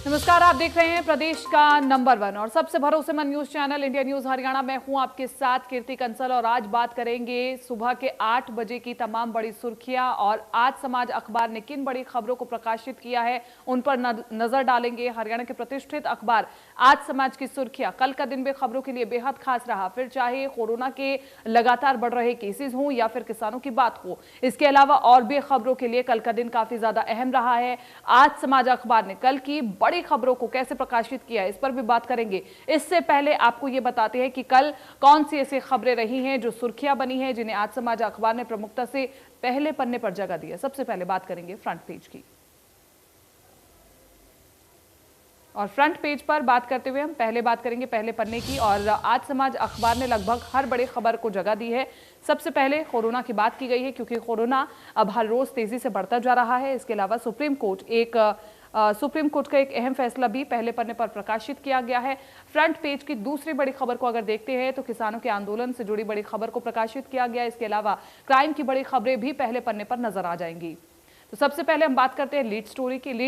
नमस्कार, आप देख रहे हैं प्रदेश का नंबर 1 और सबसे भरोसेमंद news channel India news Haryana. मैं हूं आपके साथ कीर्ति कंसल और आज बात करेंगे सुबह के 8 बजे की तमाम बड़ी सुर्खियां और आज समाज अखबार ने किन बड़ी खबरों को प्रकाशित किया है उन पर नजर डालेंगे। हरियाणा के प्रतिष्ठित अखबार आज समाज की सुर्खियां। कल का दिन भी खबरों के लिए बेहद खास रहा, फिर चाहे कोरोना के लगातार बढ़ रहे केसेस हों या फिर किसानों की बात हो। इसके अलावा और भी खबरों के लिए कल का दिन काफी ज्यादा अहम रहा है। आज समाज अखबार ने कल की बड़ी खबरों को कैसे प्रकाशित किया इस पर भी बात करेंगे। इससे पहले आपको यह बताते हैं कि कल कौन सी ऐसी खबरें रही हैं जो सुर्खियां बनी हैं, जिन्हें आज समाज अखबार ने प्रमुखता से पहले पन्ने पर जगह दी है। सबसे पहले बात करेंगे फ्रंट पेज की और फ्रंट पेज पर बात करते हुए हम पहले बात करेंगे पहले पन्ने की। और आज समाज अखबार ने लगभग हर बड़ी खबर को जगह दी है। सबसे पहले कोरोना की बात की गई है क्योंकि कोरोना अब हर रोज तेजी से बढ़ता जा रहा है। इसके अलावा सुप्रीम कोर्ट का एक अहम फैसला भी पहले पन्ने पर प्रकाशित किया गया है। फ्रंट पेज की दूसरी बड़ी खबर को अगर देखते हैं तो किसानों के आंदोलन से जुड़ी बड़ी खबर को प्रकाशित किया गया है। इसके अलावा क्राइम की बड़ी खबरें भी पहले पन्ने पर नजर आ जाएंगी। तो सबसे पहले हम बात करते हैं लीड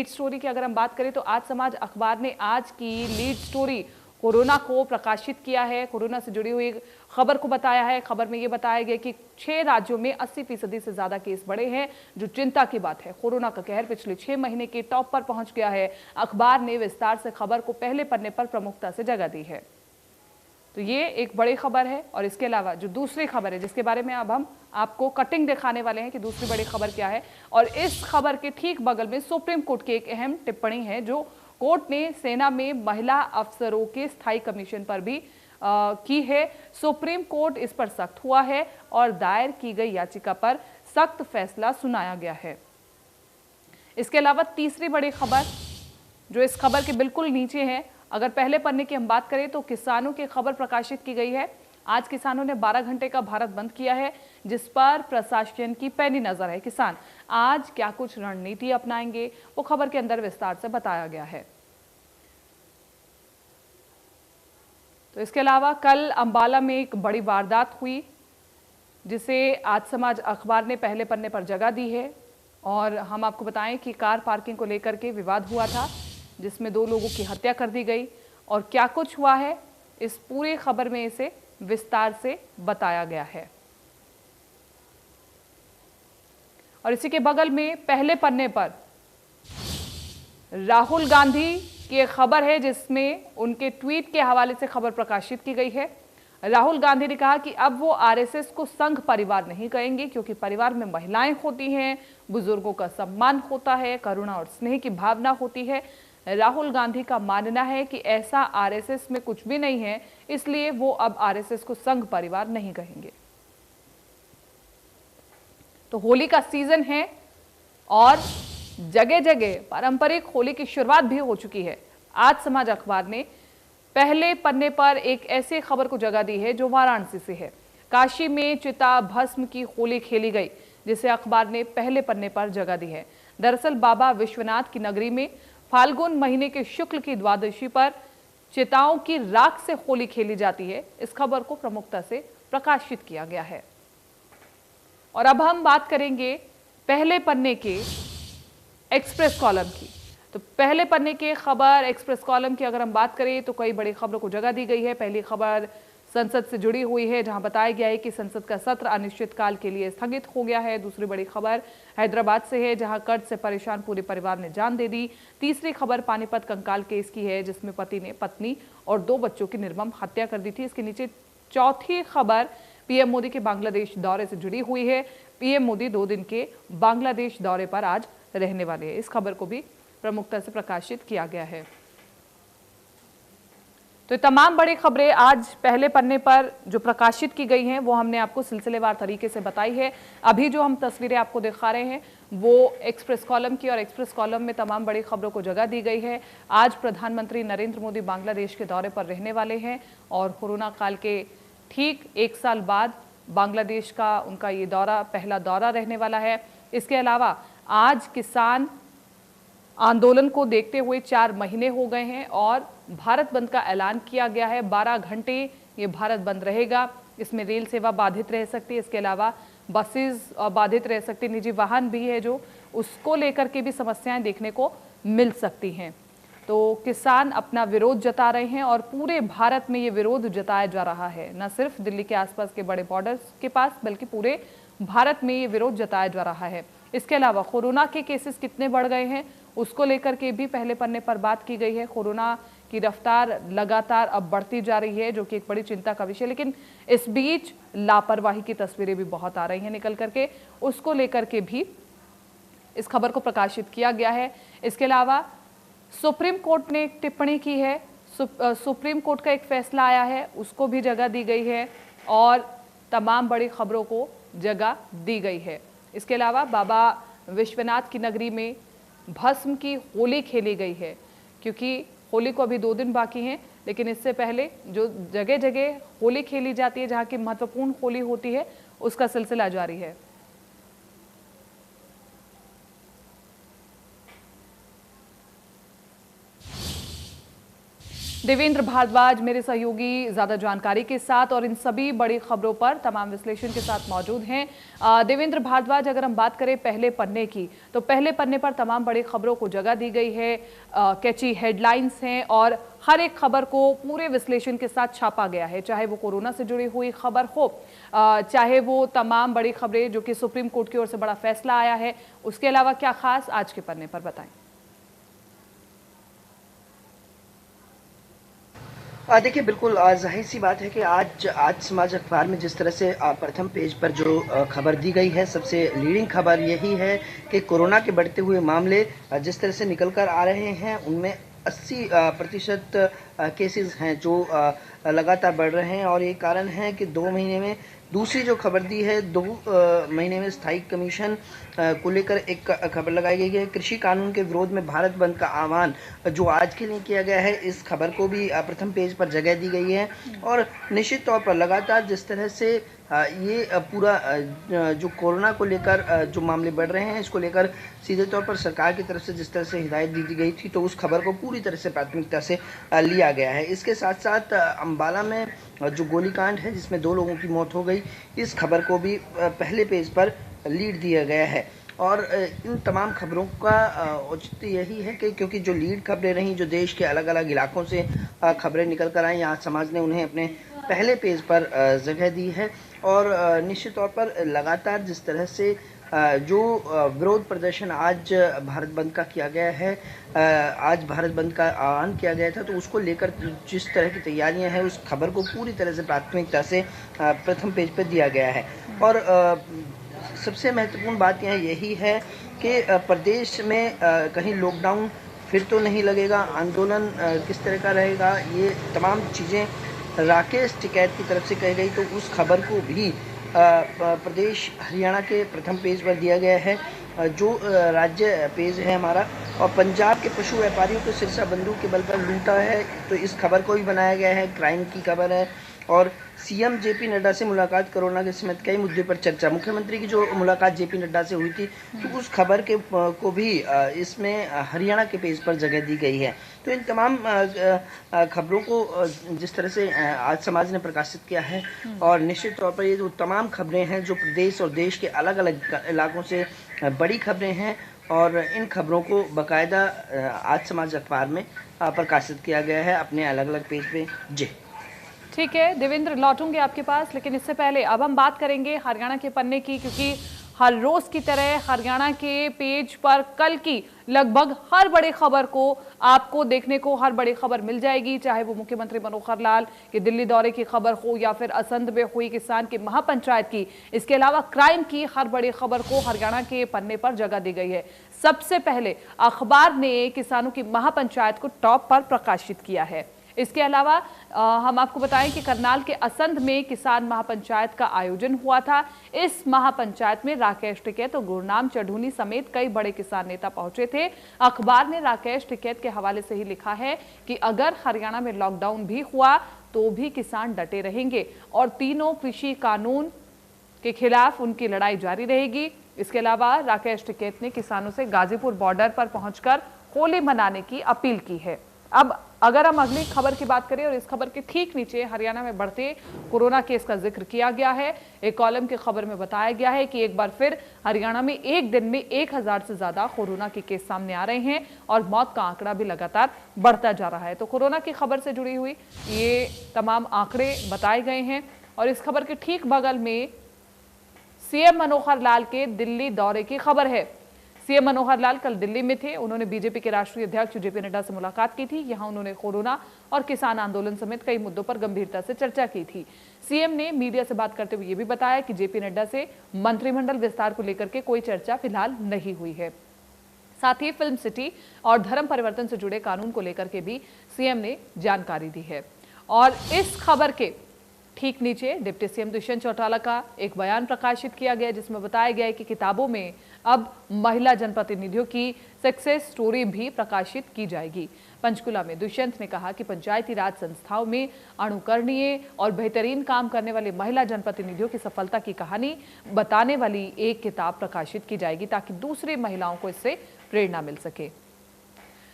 स्टोरी की अगर हम बात करें तो आज समाज अखबार ने आज की लीड स्टोरी कोरोना को प्रकाशित किया है। कोरोना से जुड़ी हुई खबर को बताया है। खबर में यह बताया गया कि 6 राज्यों में 80% से ज्यादा केस बढ़े हैं, जो चिंता की बात है। कोरोना का कहर पिछले 6 महीने के टॉप पर पहुंच गया है। अखबार ने विस्तार से खबर को पहले पन्ने पर प्रमुखता से जगह दी है। तो ये एक बड़ी खबर है। और इसके अलावा जो दूसरी खबर है जिसके बारे में अब हम आपको कटिंग दिखाने वाले हैं कि दूसरी बड़ी खबर क्या है, और इस खबर के ठीक बगल में सुप्रीम कोर्ट की एक अहम टिप्पणी है जो कोर्ट ने सेना में महिला अफसरों के स्थायी कमीशन पर भी की है। सुप्रीम कोर्ट इस पर सख्त हुआ है और दायर की गई याचिका पर सख्त फैसला सुनाया गया है। इसके अलावा तीसरी बड़ी खबर जो इस खबर के बिल्कुल नीचे है, अगर पहले पन्ने की हम बात करें तो किसानों की खबर प्रकाशित की गई है। आज किसानों ने 12 घंटे का भारत बंद किया है, जिस पर प्रशासन की पैनी नजर है। किसान आज क्या कुछ रणनीति अपनाएंगे वो खबर के अंदर विस्तार से बताया गया है। तो इसके अलावा कल अंबाला में एक बड़ी वारदात हुई जिसे आज समाज अखबार ने पहले पन्ने पर जगह दी है। और हम आपको बताएं कि कार पार्किंग को लेकर के विवाद हुआ था जिसमें 2 लोगों की हत्या कर दी गई। और क्या कुछ हुआ है इस पूरी खबर में इसे विस्तार से बताया गया है। और इसी के बगल में पहले पन्ने पर राहुल गांधी की एक खबर है जिसमें उनके ट्वीट के हवाले से खबर प्रकाशित की गई है। राहुल गांधी ने कहा कि अब वो आरएसएस को संघ परिवार नहीं कहेंगे क्योंकि परिवार में महिलाएं होती हैं, बुजुर्गों का सम्मान होता है, करुणा और स्नेह की भावना होती है। राहुल गांधी का मानना है कि ऐसा आरएसएस में कुछ भी नहीं है, इसलिए वो अब आरएसएस को संघ परिवार नहीं कहेंगे। तो होली का सीजन है और जगह जगह पारंपरिक होली की शुरुआत भी हो चुकी है। आज समाज अखबार ने पहले पन्ने पर एक ऐसी खबर को जगह दी है जो वाराणसी से है। काशी में चिता भस्म की होली खेली गई, जिसे अखबार ने पहले पन्ने पर जगह दी है। दरअसल बाबा विश्वनाथ की नगरी में फाल्गुन महीने के शुक्ल की द्वादशी पर चिताओं की राख से होली खेली जाती है। इस खबर को प्रमुखता से प्रकाशित किया गया है। और अब हम बात करेंगे पहले पन्ने के एक्सप्रेस कॉलम की। तो पहले पन्ने के खबर एक्सप्रेस कॉलम की अगर हम बात करें तो कई बड़ी खबरों को जगह दी गई है। पहली खबर संसद से जुड़ी हुई है जहां बताया गया है कि संसद का सत्र अनिश्चितकाल के लिए स्थगित हो गया है। दूसरी बड़ी खबर हैदराबाद से है जहां कर्ज से परेशान पूरे परिवार ने जान दे दी। तीसरी खबर पानीपत कंकाल केस की है जिसमें पति ने पत्नी और 2 बच्चों की निर्मम हत्या कर दी थी। इसके नीचे चौथी खबर पीएम मोदी के बांग्लादेश दौरे से जुड़ी हुई है। पीएम मोदी 2 दिन के बांग्लादेश दौरे पर आज रहने वाले हैं। इस खबर को भी प्रमुखता से प्रकाशित किया गया है। तो तमाम बड़ी खबरें आज पहले पन्ने पर जो प्रकाशित की गई हैं वो हमने आपको सिलसिलेवार तरीके से बताई है। अभी जो हम तस्वीरें आपको दिखा रहे हैं वो एक्सप्रेस कॉलम की, और एक्सप्रेस कॉलम में तमाम बड़ी खबरों को जगह दी गई है। आज प्रधानमंत्री नरेंद्र मोदी बांग्लादेश के दौरे पर रहने वाले हैं और कोरोना काल के ठीक 1 साल बाद बांग्लादेश का उनका ये दौरा पहला दौरा रहने वाला है। इसके अलावा आज किसान आंदोलन को देखते हुए 4 महीने हो गए हैं और भारत बंद का ऐलान किया गया है। 12 घंटे ये भारत बंद रहेगा। इसमें रेल सेवा बाधित रह सकती है, इसके अलावा बसेस बाधित रह सकती, निजी वाहन भी है जो उसको लेकर के भी समस्याएं देखने को मिल सकती हैं। तो किसान अपना विरोध जता रहे हैं और पूरे भारत में ये विरोध जताया जा रहा है। न सिर्फ दिल्ली के आसपास के बड़े बॉर्डर्स के पास बल्कि पूरे भारत में ये विरोध जताया जा रहा है। इसके अलावा कोरोना के केसेस कितने बढ़ गए हैं उसको लेकर के भी पहले पन्ने पर बात की गई है। कोरोना की रफ्तार लगातार अब बढ़ती जा रही है, जो कि एक बड़ी चिंता का विषय। लेकिन इस बीच लापरवाही की तस्वीरें भी बहुत आ रही हैं निकल करके, उसको लेकर के भी इस खबर को प्रकाशित किया गया है। इसके अलावा सुप्रीम कोर्ट ने एक टिप्पणी की है, सुप्रीम कोर्ट का एक फैसला आया है, उसको भी जगह दी गई है और तमाम बड़ी खबरों को जगह दी गई है। इसके अलावा बाबा विश्वनाथ की नगरी में भस्म की होली खेली गई है, क्योंकि होली को अभी 2 दिन बाकी हैं, लेकिन इससे पहले जो जगह जगह होली खेली जाती है, जहाँ की महत्वपूर्ण होली होती है, उसका सिलसिला जारी है। देवेंद्र भारद्वाज मेरे सहयोगी ज्यादा जानकारी के साथ और इन सभी बड़ी खबरों पर तमाम विश्लेषण के साथ मौजूद हैं। देवेंद्र भारद्वाज, अगर हम बात करें पहले पन्ने की, तो पहले पन्ने पर तमाम बड़ी खबरों को जगह दी गई है। कैची हेडलाइंस हैं और हर एक खबर को पूरे विश्लेषण के साथ छापा गया है, चाहे वो कोरोना से जुड़ी हुई खबर हो, चाहे वो तमाम बड़ी खबरें जो कि सुप्रीम कोर्ट की ओर से बड़ा फैसला आया है। उसके अलावा क्या खास आज के पन्ने पर बताएं? देखिए, बिल्कुल जाहिर सी बात है कि आज समाज अखबार में जिस तरह से प्रथम पेज पर जो खबर दी गई है, सबसे लीडिंग खबर यही है कि कोरोना के बढ़ते हुए मामले जिस तरह से निकल कर आ रहे हैं, उनमें 80% केसेस हैं जो लगातार बढ़ रहे हैं। और ये कारण है कि 2 महीने में दूसरी जो खबर दी है, 2 महीने में स्थायी कमीशन को लेकर एक खबर लगाई गई है। कृषि कानून के विरोध में भारत बंद का आह्वान जो आज के लिए किया गया है, इस खबर को भी प्रथम पेज पर जगह दी गई है। और निश्चित तौर पर लगातार जिस तरह से ये पूरा जो कोरोना को लेकर जो मामले बढ़ रहे हैं, इसको लेकर सीधे तौर पर सरकार की तरफ से जिस तरह से हिदायत दी गई थी, तो उस खबर को पूरी तरह से प्राथमिकता से लिया गया है। इसके साथ साथ अंबाला में जो गोलीकांड है जिसमें 2 लोगों की मौत हो गई, इस खबर को भी पहले पेज पर लीड दिया गया है। और इन तमाम खबरों का औचित्य यही है कि क्योंकि जो लीड खबरें रहीं, जो देश के अलग अलग इलाकों से खबरें निकल कर आई, आज समाज ने उन्हें अपने पहले पेज पर जगह दी है। और निश्चित तौर पर लगातार जिस तरह से जो विरोध प्रदर्शन आज भारत बंद का किया गया है, आज भारत बंद का आह्वान किया गया था, तो उसको लेकर जिस तरह की तैयारियां हैं, उस खबर को पूरी तरह से प्राथमिकता से प्रथम पेज पर दिया गया है। और सबसे महत्वपूर्ण बात यही है कि प्रदेश में कहीं लॉकडाउन फिर तो नहीं लगेगा, आंदोलन किस तरह का रहेगा, ये तमाम चीज़ें राकेश टिकैत की तरफ से कही गई, तो उस खबर को भी प्रदेश हरियाणा के प्रथम पेज पर दिया गया है, जो राज्य पेज है हमारा। और पंजाब के पशु व्यापारियों को सिरसा बंदूक के बल पर लूटा है, तो इस खबर को भी बनाया गया है, क्राइम की खबर है। और सीएम जेपी नड्डा से मुलाकात, कोरोना के समेत कई मुद्दे पर चर्चा। मुख्यमंत्री की जो मुलाकात जेपी नड्डा से हुई थी, तो उस खबर के को भी इसमें हरियाणा के पेज पर जगह दी गई है। तो इन तमाम खबरों को जिस तरह से आज समाज ने प्रकाशित किया है, और निश्चित तौर पर ये जो तमाम खबरें हैं जो प्रदेश और देश के अलग अलग इलाकों से बड़ी खबरें हैं, और इन खबरों को बाकायदा आज समाज अखबार में प्रकाशित किया गया है अपने अलग अलग पेज पे। जी ठीक है देवेंद्र, लौटूंगे आपके पास, लेकिन इससे पहले अब हम बात करेंगे हरियाणा के पन्ने की, क्योंकि हर रोज की तरह हरियाणा के पेज पर कल की लगभग हर बड़ी खबर को आपको देखने को हर बड़ी खबर मिल जाएगी, चाहे वो मुख्यमंत्री मनोहर लाल के दिल्ली दौरे की खबर हो या फिर असंध में हुई किसान की महापंचायत की। इसके अलावा क्राइम की हर बड़ी खबर को हरियाणा के पन्ने पर जगह दी गई है। सबसे पहले अखबार ने किसानों की महापंचायत को टॉप पर प्रकाशित किया है। इसके अलावा हम आपको बताएं कि करनाल के असंध में किसान महापंचायत का आयोजन हुआ था। इस महापंचायत में राकेश टिकैत और गुरनाम चढ़ूनी समेत कई बड़े किसान नेता पहुंचे थे। अखबार ने राकेश टिकैत के हवाले से ही लिखा है कि अगर हरियाणा में लॉकडाउन भी हुआ तो भी किसान डटे रहेंगे और तीनों कृषि कानून के खिलाफ उनकी लड़ाई जारी रहेगी। इसके अलावा राकेश टिकैत ने किसानों से गाजीपुर बॉर्डर पर पहुंचकर होली मनाने की अपील की है। अब अगर हम अगली खबर की बात करें और इस खबर के ठीक नीचे हरियाणा में बढ़ते कोरोना केस का जिक्र किया गया है। एक कॉलम की खबर में बताया गया है कि एक बार फिर हरियाणा में एक दिन में 1000 से ज्यादा कोरोना के केस सामने आ रहे हैं और मौत का आंकड़ा भी लगातार बढ़ता जा रहा है। तो कोरोना की खबर से जुड़ी हुई ये तमाम आंकड़े बताए गए हैं और इस खबर के ठीक बगल में सीएम मनोहर लाल के दिल्ली दौरे की खबर है। सीएम मनोहर लाल कल दिल्ली में थे। उन्होंने बीजेपी के राष्ट्रीय अध्यक्ष जेपी नड्डा से मुलाकात की थी। यहां उन्होंने कोरोना और किसान आंदोलन समेत कई मुद्दों पर गंभीरता से चर्चा की थी। सीएम ने मीडिया से बात करते हुए यह भी बताया कि जेपी नड्डा से मंत्रिमंडल विस्तार को लेकर के कोई चर्चा फिलहाल नहीं हुई है। साथ ही फिल्म सिटी और धर्म परिवर्तन से जुड़े कानून को लेकर के भी सीएम ने जानकारी दी है। और इस खबर के ठीक नीचे डिप्टी सीएम दुष्यंत चौटाला का एक बयान प्रकाशित किया गया जिसमें बताया गया है कि किताबों में अब महिला जनप्रतिनिधियों की सक्सेस स्टोरी भी प्रकाशित की जाएगी। पंचकुला में दुष्यंत ने कहा कि पंचायती राज संस्थाओं में अनुकरणीय और बेहतरीन काम करने वाले महिला जनप्रतिनिधियों की सफलता की कहानी बताने वाली एक किताब प्रकाशित की जाएगी ताकि दूसरी महिलाओं को इससे प्रेरणा मिल सके।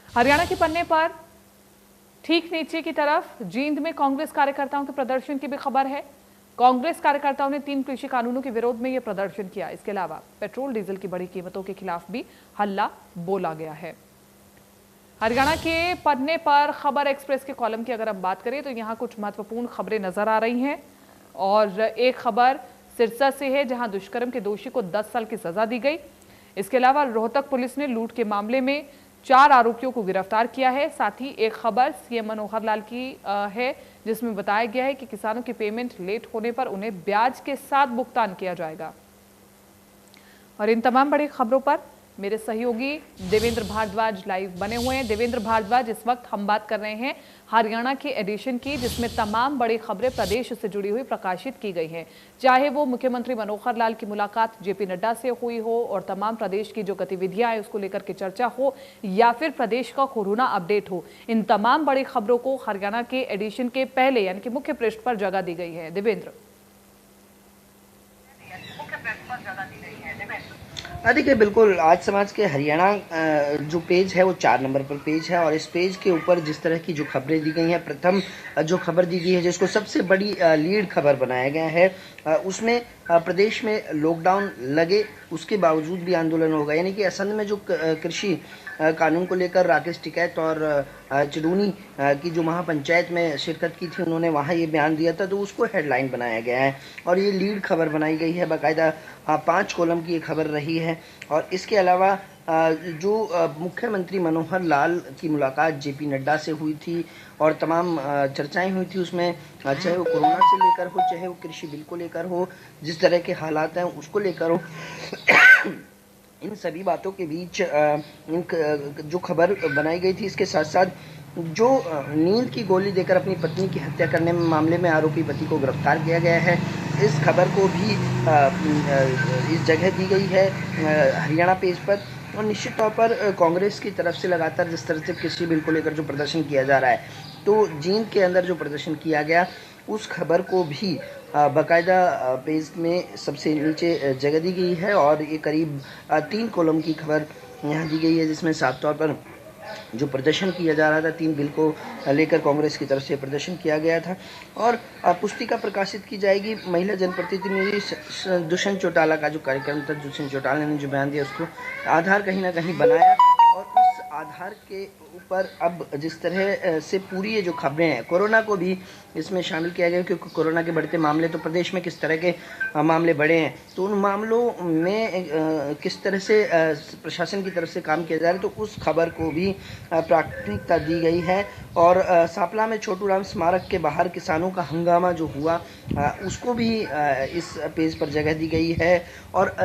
हरियाणा के पन्ने पर ठीक नीचे की तरफ जींद में कांग्रेस कार्यकर्ताओं के प्रदर्शन की भी खबर है। कांग्रेस कार्यकर्ताओं ने 3 कृषि कानूनों के विरोध में यह प्रदर्शन किया। इसके अलावा पेट्रोल डीजल की बढ़ी कीमतों के खिलाफ भी हल्ला बोला गया है। हरियाणा के पन्ने पर खबर एक्सप्रेस के कॉलम की अगर हम बात करें तो यहां कुछ महत्वपूर्ण खबरें नजर आ रही हैं और एक खबर सिरसा से है जहां दुष्कर्म के दोषी को 10 साल की सजा दी गई। इसके अलावा रोहतक पुलिस ने लूट के मामले में 4 आरोपियों को गिरफ्तार किया है। साथ ही एक खबर सीएम मनोहर लाल की है जिसमें बताया गया है कि किसानों की पेमेंट लेट होने पर उन्हें ब्याज के साथ भुगतान किया जाएगा। और इन तमाम बड़ी खबरों पर मेरे सहयोगी देवेंद्र भारद्वाज लाइव बने हुए हैं। देवेंद्र भारद्वाज, इस वक्त हम बात कर रहे हैं हरियाणा के एडिशन की जिसमें तमाम बड़ी खबरें प्रदेश से जुड़ी हुई प्रकाशित की गई हैं, चाहे वो मुख्यमंत्री मनोहर लाल की मुलाकात जेपी नड्डा से हुई हो और तमाम प्रदेश की जो गतिविधियां हैं उसको लेकर के चर्चा हो या फिर प्रदेश का कोरोना अपडेट हो। इन तमाम बड़ी खबरों को हरियाणा के एडिशन के पहले यानी कि मुख्य पृष्ठ पर जगह दी गई है। देवेंद्र, देखिए बिल्कुल आज समाज के हरियाणा जो पेज है वो 4 नंबर पर पेज है और इस पेज के ऊपर जिस तरह की जो खबरें दी गई हैं, प्रथम जो खबर दी गई है जिसको सबसे बड़ी लीड खबर बनाया गया है उसमें प्रदेश में लॉकडाउन लगे उसके बावजूद भी आंदोलन होगा। यानी कि असंध में जो कृषि कानून को लेकर राकेश टिकैत और चिड़ूनी की जो महापंचायत में शिरकत की थी उन्होंने वहाँ ये बयान दिया था तो उसको हेडलाइन बनाया गया है और ये लीड खबर बनाई गई है। बाकायदा 5 कॉलम की ये खबर रही है। और इसके अलावा जो मुख्यमंत्री मनोहर लाल की मुलाकात जेपी नड्डा से हुई थी और तमाम चर्चाएं हुई थी उसमें चाहे वो कोरोना से लेकर हो चाहे वो कृषि बिल को लेकर हो, जिस तरह के हालात हैं उसको लेकर हो, इन सभी बातों के बीच जो खबर बनाई गई थी। इसके साथ साथ जो नींद की गोली देकर अपनी पत्नी की हत्या करने में मामले में आरोपी पति को गिरफ्तार किया गया है, इस खबर को भी इस जगह दी गई है हरियाणा पेज पर। और निश्चित तौर पर कांग्रेस की तरफ से लगातार जिस तरह से कृषि बिल को लेकर जो प्रदर्शन किया जा रहा है तो जींद के अंदर जो प्रदर्शन किया गया उस खबर को भी बाकायदा पेज में सबसे नीचे जगह दी गई है और ये करीब 3 कॉलम की खबर यहाँ दी गई है जिसमें साफ तौर पर जो प्रदर्शन किया जा रहा था 3 बिल को लेकर कांग्रेस की तरफ से प्रदर्शन किया गया था। और पुस्तिका प्रकाशित की जाएगी। महिला जनप्रतिनिधि दुष्यंत चौटाला का जो कार्यक्रम था, दुष्यंत चौटाला ने जो बयान दिया उसको आधार कहीं ना कहीं बनाया और उस आधार के ऊपर अब जिस तरह से पूरी ये जो खबरें हैं कोरोना को भी इसमें शामिल किया गया क्योंकि कोरोना के बढ़ते मामले तो प्रदेश में किस तरह के मामले बढ़े हैं तो उन मामलों में किस तरह से प्रशासन की तरफ से काम किया जा रहा है तो उस खबर को भी प्राथमिकता दी गई है। और सांपला में छोटू राम स्मारक के बाहर किसानों का हंगामा जो हुआ उसको भी इस पेज पर जगह दी गई है। और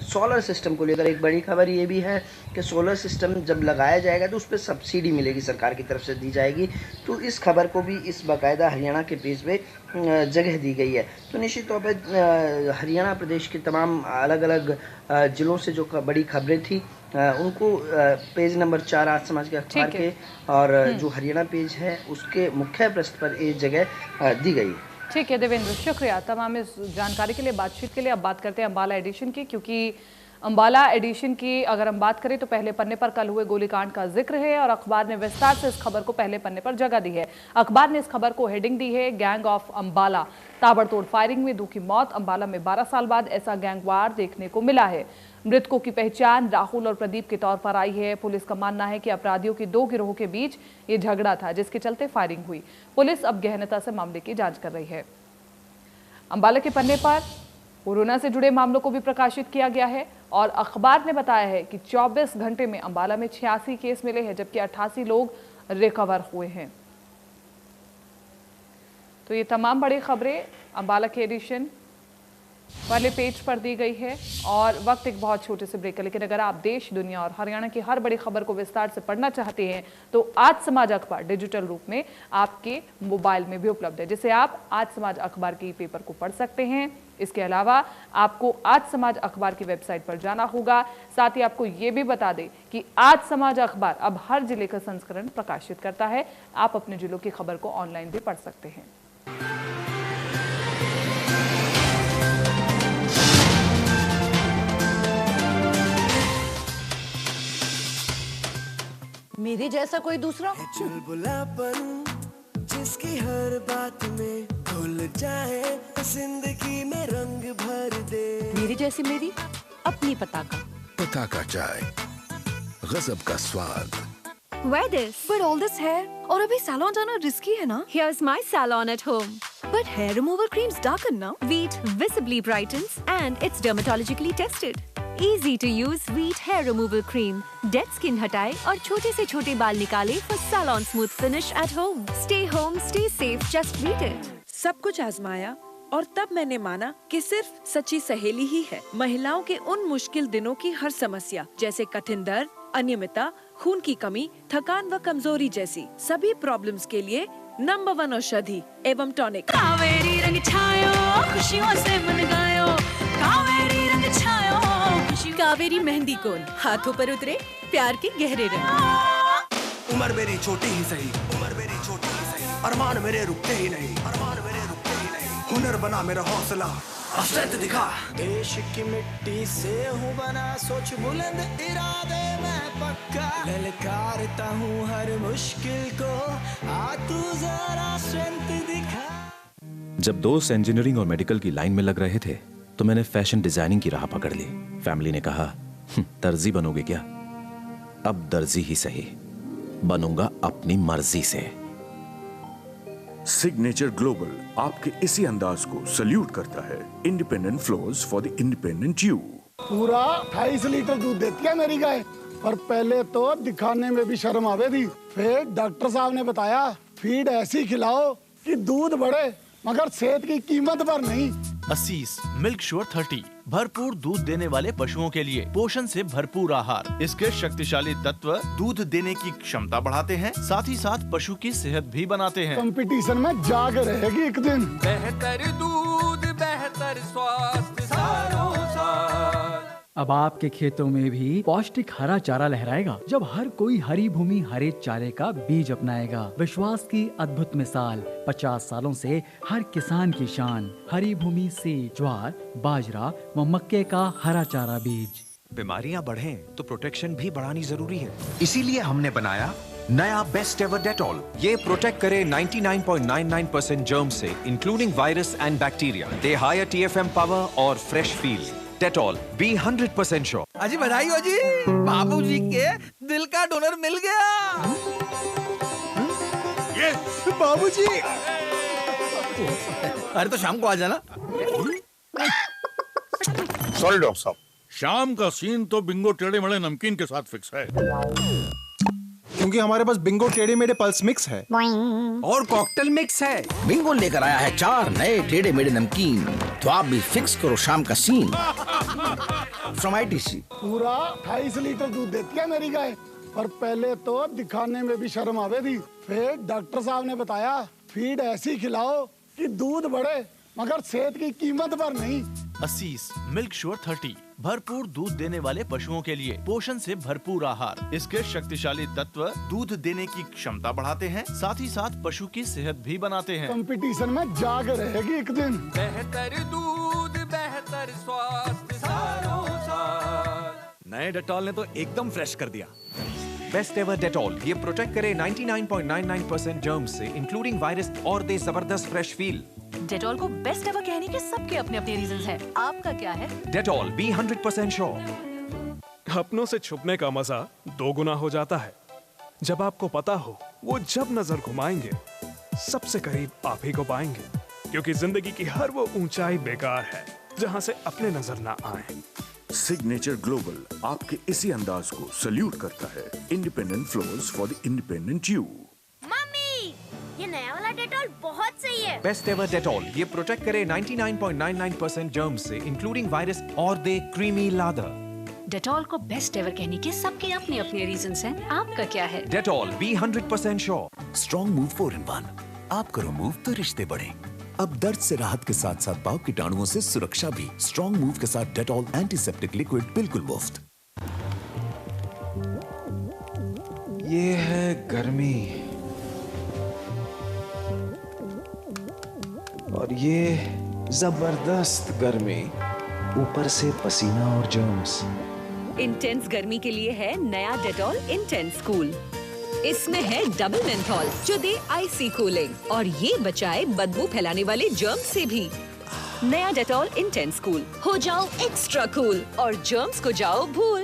सोलर सिस्टम को लेकर एक बड़ी खबर ये भी है कि सोलर सिस्टम जब लगाया जाएगा तो उस पर सब्सिडी मिलेगी, सरकार की तरफ से दी जाएगी। तो इस खबर को भी इस बाकायदा हरियाणा के पेज पे जगह दी गई है। तो निश्चित तौर पर हरियाणा प्रदेश के तमाम अलग अलग जिलों से जो बड़ी खबरें थी उनको पेज नंबर 4 आज समाज के अखबार के और जो हरियाणा पेज है उसके मुख्य पृष्ठ पर ये जगह दी गई। ठीक है देवेंद्र, शुक्रिया तमाम इस जानकारी के लिए, बातचीत के लिए। अब बात करते हैं अम्बाला एडिशन की, क्योंकि अंबाला एडिशन की अगर हम बात करें तो पहले पन्ने पर कल हुए गोलीकांड का जिक्र है और अखबार ने विस्तार से इस खबर को पहले पन्ने पर जगह दी है। अखबार ने इस खबर को हेडिंग दी है, गैंग ऑफ अंबाला, ताबड़तोड़ फायरिंग में 2 की मौत। अंबाला में 12 साल बाद ऐसा गैंगवार देखने को मिला है। मृतकों की पहचान राहुल और प्रदीप के तौर पर आई है। पुलिस का मानना है कि अपराधियों की 2 गिरोहों के बीच ये झगड़ा था, जिसके चलते फायरिंग हुई। पुलिस अब गहनता से मामले की जांच कर रही है। अंबाला के पन्ने पर कोरोना से जुड़े मामलों को भी प्रकाशित किया गया है और अखबार ने बताया है कि 24 घंटे में अंबाला में 86 केस मिले हैं, जबकि 88 लोग रिकवर हुए हैं। तो ये तमाम बड़ी खबरें अंबाला के एडिशन वाले पेज पर दी गई है और वक्त एक बहुत छोटे से ब्रेक है। लेकिन अगर आप देश, दुनिया और हरियाणा की हर बड़ी खबर को विस्तार से पढ़ना चाहते हैं तो आज समाज अखबार डिजिटल रूप में आपके मोबाइल में भी उपलब्ध है, जिसे आप आज समाज अखबार के पेपर को पढ़ सकते हैं। इसके अलावा आपको आज समाज अखबार की वेबसाइट पर जाना होगा। साथ ही आपको ये भी बता दें कि आज समाज अखबार अब हर जिले का संस्करण प्रकाशित करता है। आप अपने जिलों की खबर को ऑनलाइन भी पढ़ सकते हैं। मेरे जैसा कोई दूसरा चुलबुलापन जिसकी हर बात में घुल जाए, जिंदगी में रंग भर दे। मेरी जैसी मेरी अपनी पताका चाय, गजब का स्वाद। Wear this. But all this hair और अभी salon जाना risky है ना? Here's my salon at home. But hair removal creams darken ना? Veet visibly brightens and it's dermatologically tested. Easy to use Veet hair removal cream. Dead skin हटाए और छोटे से छोटे बाल निकाले for salon smooth finish at home. Stay home, stay safe, just Veet it. सब कुछ आजमाया और तब मैंने माना कि सिर्फ सच्ची सहेली ही है महिलाओं के उन मुश्किल दिनों की हर समस्या, जैसे कठिन दर्द, अनियमितता, खून की कमी, थकान व कमजोरी जैसी सभी प्रॉब्लम्स के लिए नंबर 1 औषधि एवं टॉनिक। कावेरी रंग छायो, खुशियों से मन गायो, कावेरी रंग छायो, कावेरी मेहंदी कोन, हाथों पर उतरे प्यार के गहरे रंग। उम्र मेरी छोटी ही सही, उम्र मेरी छोटी ही सही, अरमान मेरे रुकते ही नहीं, अरमान मेरे रुकते ही नहीं, हुनर बना मेरा हौसला, अस्तित्व दिखा। देश की मिट्टी से हूँ बना, सोच बुलंद इरादे मैं पक्का, ललकारता हूँ हर मुश्किल को, आ तू जरा स्ट्रेंथ दिखा। जब दोस्त इंजीनियरिंग और मेडिकल की लाइन में लग रहे थे तो मैंने फैशन डिजाइनिंग की राह पकड़ ली। फैमिली ने कहा, दर्जी बनोगे क्या? अब दर्जी ही सही, बनूंगा अपनी मर्जी से। सिग्नेचर ग्लोबल आपके इसी अंदाज को सल्यूट करता है। Independent floors for the independent you. पूरा 28 लीटर दूध देती है मेरी गाय, पर पहले तो दिखाने में भी शर्म आवे थी। फिर डॉक्टर साहब ने बताया फीड ऐसी खिलाओ कि दूध बढ़े, मगर सेहत की कीमत पर नहीं। असीस मिल्क श्योर 30 भरपूर दूध देने वाले पशुओं के लिए पोषण से भरपूर आहार। इसके शक्तिशाली तत्व दूध देने की क्षमता बढ़ाते हैं, साथ ही साथ पशु की सेहत भी बनाते हैं। कंपटीशन में जाग रहेगी एक दिन। बेहतर दूध, बेहतर स्वास्थ्य, सालों साल। अब आपके खेतों में भी पौष्टिक हरा चारा लहराएगा, जब हर कोई हरी भूमि हरे चारे का बीज अपनाएगा। विश्वास की अद्भुत मिसाल, 50 सालों से हर किसान की शान। हरी भूमि से ज्वार, बाजरा व मक्के का हरा चारा बीज। बीमारियां बढ़ें तो प्रोटेक्शन भी बढ़ानी जरूरी है, इसीलिए हमने बनाया नया बेस्ट एवर डेटॉल। ये प्रोटेक्ट करे 99.99% जर्म से, including virus and bacteria. The higher TFM power और fresh feel. Dettol be 100% sure. अजी बधाई हो जी, बाबूजी के दिल का डोनर मिल गया। ये बाबूजी, अरे तो शाम को आ जाना। सॉरी डॉक्टर साहब, शाम का सीन तो बिंगो टेढ़े मेढ़े नमकीन के साथ फिक्स है, क्योंकि हमारे पास बिंगो टेढ़े मेढ़े पल्स मिक्स है और कॉकटेल मिक्स है। बिंगो लेकर आया है 4 नए टेढ़े मेढ़े नमकीन, तो आप भी फिक्स करो शाम का सीन। From ITC। पूरा 28 लीटर दूध देती है मेरी गाय, पर पहले तो दिखाने में भी शर्म आवे थी। फिर डॉक्टर साहब ने बताया फीड ऐसी खिलाओ कि दूध बढ़े, मगर सेहत की कीमत पर नहीं। असीस मिल्क श्योर 30 भरपूर दूध देने वाले पशुओं के लिए पोषण से भरपूर आहार। इसके शक्तिशाली तत्व दूध देने की क्षमता बढ़ाते हैं, साथ ही साथ पशु की सेहत भी बनाते हैं। कंपटीशन में जाग रहेगी एक दिन। बेहतर दूध, बेहतर स्वास्थ्य, सालों साल। नए डेटॉल ने तो एकदम फ्रेश कर दिया। बेस्ट एवर डेटॉल, ये प्रोटेक्ट करे 99.99% जर्म्स से, इंक्लूडिंग वायरस, और दे जबरदस्त फ्रेश फील। डेटॉल को बेस्ट एवर कहने के सबके अपने अपने रीजंस हैं। आपका क्या है? Dettol, be 100% sure. अपनों से छुपने का मजा 2 गुना हो जाता है जब आपको पता हो वो जब नजर घुमाएंगे सबसे करीब आप ही को पाएंगे, क्योंकि जिंदगी की हर वो ऊंचाई बेकार है जहां से अपने नजर ना आए। सिग्नेचर ग्लोबल आपके इसी अंदाज को सल्यूट करता है। Independent floors for the independent you. Mummy, ये नया वाला डेटॉल बहुत सही है। बेस्ट एवर डेटॉल, ये प्रोटेक्ट करे 99.99% जर्म्स से, इंक्लूडिंग वायरस, और दे क्रीमी लादर। डेटॉल को बेस्ट एवर कहने के सबके अपने अपने रीजंस हैं। आपका क्या है? Dettol, be 100% sure. Strong move 4-in-1। आप करो मूव तो रिश्ते बढ़े। अब दर्द से राहत के साथ साथ पाव कीटाणुओं से सुरक्षा भी। स्ट्रॉन्ग मूव के साथ डेटॉल एंटीसेप्टिक लिक्विड बिल्कुल मुफ्त। ये है गर्मी और ये जबरदस्त गर्मी, ऊपर से पसीना और जर्म्स। इंटेंस गर्मी के लिए है नया डेटॉल इंटेंस कूल। इसमें है डबल मेंथॉल जो दे आइसी कूलिंग और ये बचाए बदबू फैलाने वाले जर्म्स से भी। नया डेटॉल इंटेंस कूल, हो जाओ एक्स्ट्रा कूल और जर्म्स को जाओ भूल।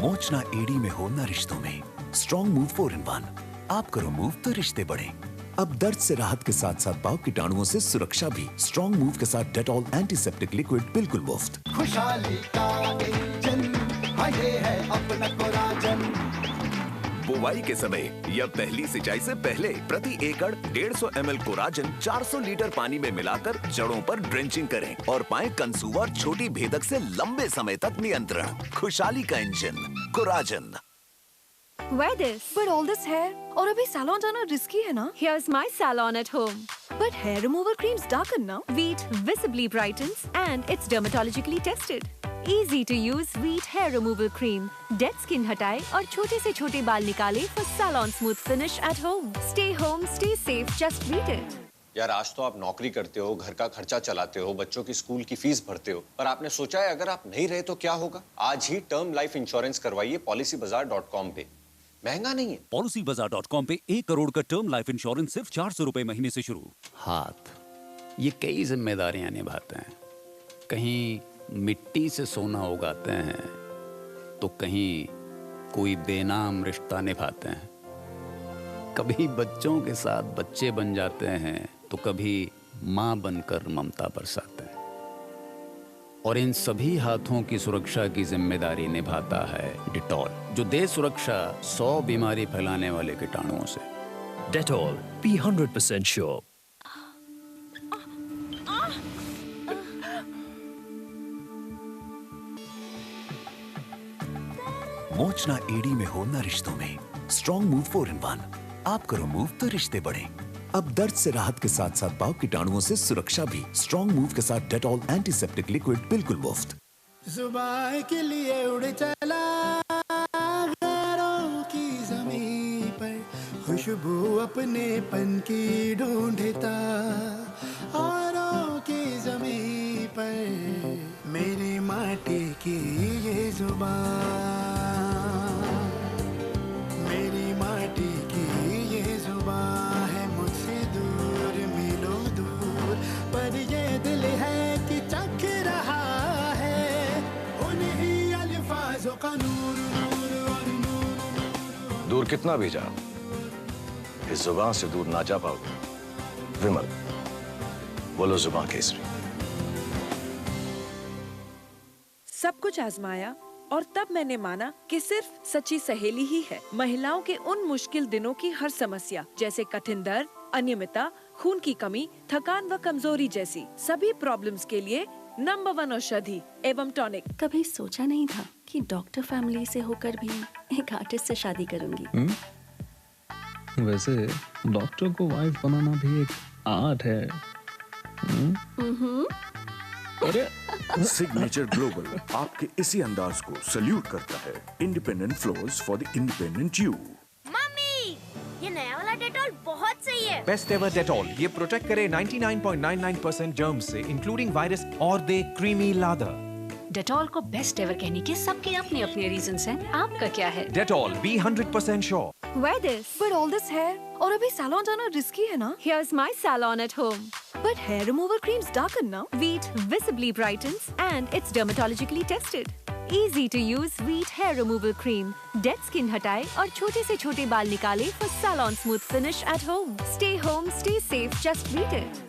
मोच ना एड़ी में हो ना रिश्तों में। Strong move 4-in-1। आप करो मूव तो रिश्ते बढ़े। अब दर्द से राहत के साथ साथ पाव कीटाणुओं से सुरक्षा भी। स्ट्रॉन्ग मूव के साथ डेटॉल एंटीसेप्टिक लिक्विड बिल्कुल मुफ्त। खुशहाली का इंजन, ये है अपना कोराजन। बुवाई के समय या पहली सिंचाई से पहले प्रति एकड़ 150 ml कोराजन 400 लीटर पानी में मिलाकर जड़ों पर ड्रेंचिंग करें और पाएं कंसुआ और छोटी भेदक से लंबे समय तक नियंत्रण। खुशहाली का engine Coragen. Wear this. But all this hair और अभी सैलून जाना रिस्की है ना? Here's my salon at home. But hair removal creams darken ना? Veet visibly brightens and it's dermatologically tested. Easy to use Veet hair removal cream. Dead skin हटाए और छोटे से छोटे बाल निकाले for salon smooth finish at home. Stay home, stay safe, just Veet it. यार आज तो आप नौकरी करते हो, घर का खर्चा चलाते हो, बच्चों की स्कूल की फीस भरते हो, पर आपने सोचा है अगर आप नहीं रहे तो क्या होगा? आज ही टर्म लाइफ इंश्योरेंस करवाइए policybazaar.com पे। महंगा नहीं है। policybazaar.com पे 1 करोड़ का टर्म लाइफ इंश्योरेंस सिर्फ 400 रुपए महीने से शुरू। हाथ ये कई जिम्मेदारियां निभाते हैं। कहीं मिट्टी से सोना उगाते हैं तो कहीं कोई बेनाम रिश्ता निभाते हैं। कभी बच्चों के साथ बच्चे बन जाते हैं तो कभी माँ बनकर ममता बरसाते हैं। और इन सभी हाथों की सुरक्षा की जिम्मेदारी निभाता है डेटॉल, जो दे सुरक्षा 100 बीमारी फैलाने वाले कीटाणुओं से। Dettol, be 100% sure. मोच ना एड़ी में हो ना रिश्तों में। Strong move 4-in-1। आप करो मूव तो रिश्ते बढ़े। अब दर्द से राहत के साथ साथ पाव कीटाणुओं से सुरक्षा भी। स्ट्रॉन्ग मूव के साथ डेटॉल एंटीसेप्टिक लिक्विड बिल्कुल मुफ्त। सुबह के लिए उड़ चला गैरों की ज़मीं पर, खुशबू अपने पन की ढूंढता औरों की ज़मीं पर। मेरी माटी की ये जुबान, मेरी माटी की ये जुबान है मुझसे दूर मिलो दूर, पर ये दिल है कि चख रहा है उन्हीं अल्फाजों का नूर नूर और नूर। दूर कितना भी जा, इस जुबान से दूर ना जा पाओगे। विमल, बोलो जुबान केसरी। सब कुछ आजमाया और तब मैंने माना कि सिर्फ सच्ची सहेली ही है महिलाओं के उन मुश्किल दिनों की हर समस्या, जैसे कठिन दर्द, अनियमितता, खून की कमी, थकान व कमजोरी जैसी सभी प्रॉब्लम्स के लिए नंबर 1 औषधि एवं टॉनिक। कभी सोचा नहीं था कि डॉक्टर फैमिली से होकर भी एक आर्टिस्ट से शादी करूंगी। वैसे डॉक्टर को वाइफ बनाना भी एक आर्ट है। अरे सिग्नेचर ग्लोबल आपके इसी अंदाज को सल्यूट करता है। Independent floors for the independent you. Mummy, ये नया वाला डेटॉल बहुत चाहिए। बेस्ट एवर डेटॉल, ये प्रोटेक्ट करे 99.99% जर्म्स से, इंक्लूडिंग वायरस, और दे क्रीमी लादर। डेटॉल को बेस्ट एवर कहने के सबके अपने अपने रीजंस हैं। आपका क्या है? Dettol, be 100% sure. Wear this. But all this hair, और अभी सैलून जाना रिस्की है ना? Here's my salon at home. But hair removal creams darken ना? Veet visibly brightens and it's dermatologically tested. Easy to use Veet hair removal cream. Dead skin हटाए और छोटे से छोटे बाल निकाले for salon smooth finish at home. Stay home, stay safe, just Veet it.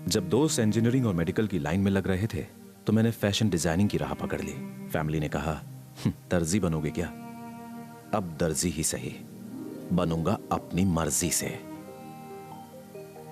जब दोस्त इंजीनियरिंग और मेडिकल की लाइन में लग रहे थे तो मैंने फैशन डिजाइनिंग की राह पकड़ ली। फैमिली ने कहा, दर्जी बनोगे क्या? अब दर्जी ही सही, बनूंगा अपनी मर्जी से।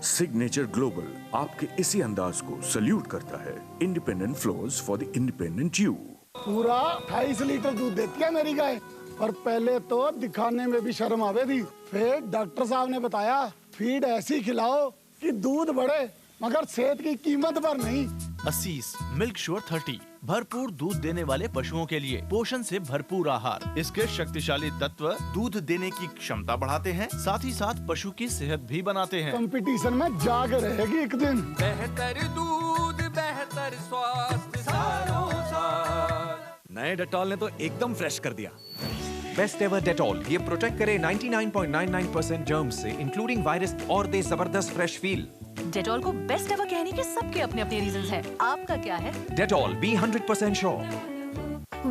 सिग्नेचर ग्लोबल आपके इसी अंदाज को सल्यूट करता है। Independent floors for the independent you. पूरा 28 लीटर दूध देती है मेरी गाय, और पहले तो दिखाने में भी शर्म आवे थी। फिर डॉक्टर साहब ने बताया फीड ऐसी खिलाओ कि दूध बढ़े, मगर सेहत की कीमत पर नहीं। असीस मिल्क श्योर 30 भरपूर दूध देने वाले पशुओं के लिए पोषण से भरपूर आहार। इसके शक्तिशाली तत्व दूध देने की क्षमता बढ़ाते हैं, साथ ही साथ पशु की सेहत भी बनाते हैं। कंपटीशन में जाग रहेगी एक दिन। बेहतर दूध, बेहतर स्वास्थ्य सालों साल। नए डेटॉल ने तो एकदम फ्रेश कर दिया। बेस्ट एवर डेटॉल, ये प्रोटेक्ट करे 99.99% जर्म्स से, इंक्लूडिंग वायरस, और दे जबरदस्त फ्रेश फील। डेटॉल को बेस्ट एवर कहने के सबके अपने अपने रीजंस हैं। आपका क्या है? Dettol, be 100% sure.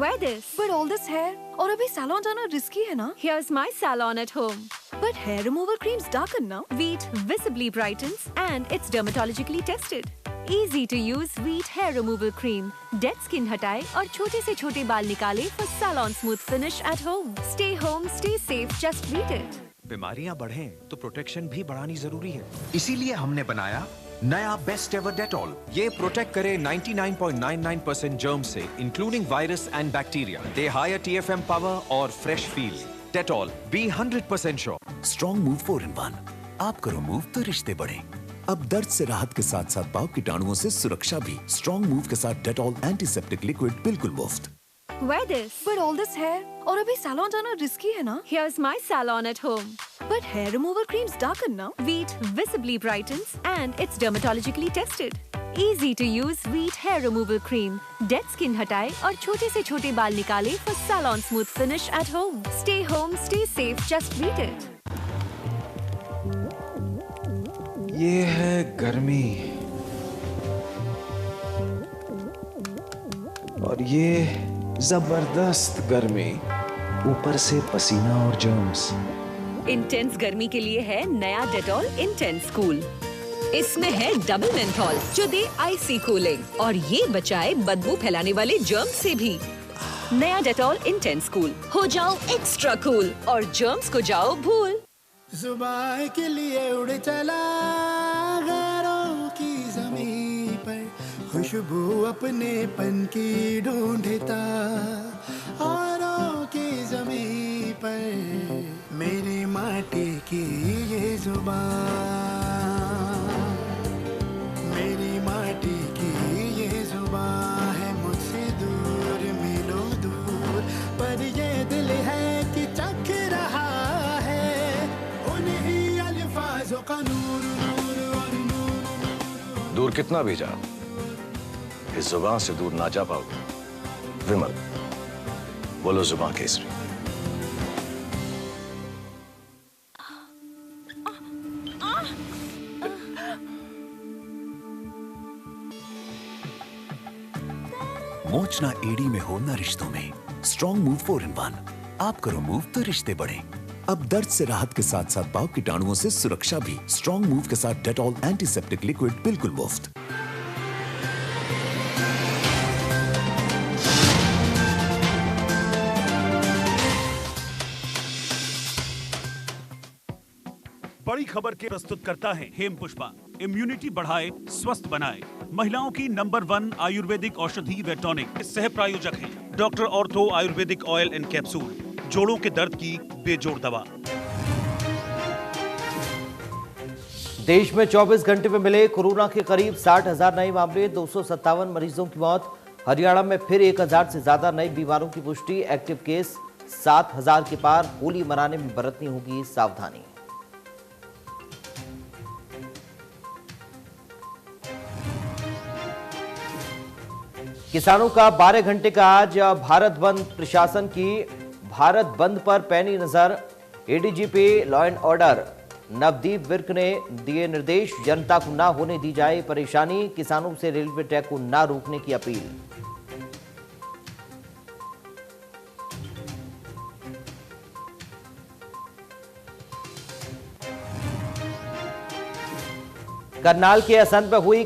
Wear this. But all this hair, और अभी सैलून जाना रिस्की है ना? Here's my salon at home. But hair removal creams darken ना? Veet visibly brightens and it's dermatologically tested. Easy to use Veet hair removal cream. Dead skin हटाए और छोटे से छोटे बाल निकाले for salon smooth finish at home. Stay home, stay safe, just Veet it. बीमारियां बढ़ें तो प्रोटेक्शन भी बढ़ानी जरूरी है। इसीलिए हमने बनाया नया बेस्ट एवर डेटॉल। ये प्रोटेक्ट करे 99.99% जर्म्स से, including virus and bacteria. The higher TFM power और fresh feel. Dettol, be 100% sure. Strong move 4-in-1। आप करो मूव तो रिश्ते बढ़े। अब दर्द से राहत के साथ साथ बाव कीटाणुओं से सुरक्षा भी। स्ट्रॉन्ग मूव के साथ डेटॉल एंटीसेप्टिक लिक्विड बिल्कुल मुफ्त। Wear this. But all this hair, और अभी सैलून जाना रिस्की है ना? Here's my salon at home. But hair removal creams darken ना? Veet visibly brightens and it's dermatologically tested. Easy to use Veet hair removal cream. Dead skin हटाए और छोटे से छोटे बाल निकाले for salon smooth finish at home. Stay home, stay safe, just Veet it. ये है गर्मी, और ये जबरदस्त गर्मी, ऊपर से पसीना और जर्म्स। इंटेंस गर्मी के लिए है नया डेटॉल इंटेंस कूल। इसमें है डबल मेंथॉल जो दे आइसी कूलिंग और ये बचाए बदबू फैलाने वाले जर्म्स से भी। नया डेटॉल इंटेंस कूल, हो जाओ एक्स्ट्रा कूल और जर्म्स को जाओ भूल। सुबह के लिए उड़ चला गैरों की ज़मीं पर, खुशबू अपने पन की ढूंढता औरों की ज़मीं पर, मेरी माटी की ये जुबान, मेरी माटी की ये जुबान है मुझसे दूर मीलों दूर, पर ये दिल है कि चख रहा है उन्हीं अल्फाजों का नूर नूर और नूर। दूर कितना भी जा, इस जुबान से दूर ना जा पाओगे। विमल, बोलो जुबान केसरी। मोच ना एड़ी में हो ना रिश्तों में। Strong move 4-in-1। आप करो मूव तो रिश्ते बढ़े। अब दर्द से राहत के साथ साथ बाव कीटाणुओं से सुरक्षा भी। स्ट्रॉन्ग मूव के साथ डेटॉल एंटीसेप्टिक लिक्विड बिल्कुल मुफ्त। बड़ी खबर के प्रस्तुत करता है हेम पुष्पा। इम्यूनिटी बढ़ाए, स्वस्थ बनाए। महिलाओं की नंबर 1 आयुर्वेदिक औषधि व टॉनिक। सह प्रायोजक है doctor ortho Ayurvedic oil and capsule, जोड़ों के दर्द की बेजोड़ दवा। देश में 24 घंटे में मिले कोरोना के करीब 60,000 नए मामले, 257 मरीजों की मौत। हरियाणा में फिर 1,000 से ज्यादा नए बीमारों की पुष्टि। एक्टिव केस 7,000 के पार। होली मनाने में बरतनी होगी सावधानी। किसानों का 12 घंटे का आज भारत बंद, प्रशासन की भारत बंद पर पैनी नजर। ADGP law and order Navdeep Virk ने दिए निर्देश, जनता को ना होने दी जाए परेशानी, किसानों से रेलवे ट्रैक को ना रोकने की अपील। करनाल के असंध में हुई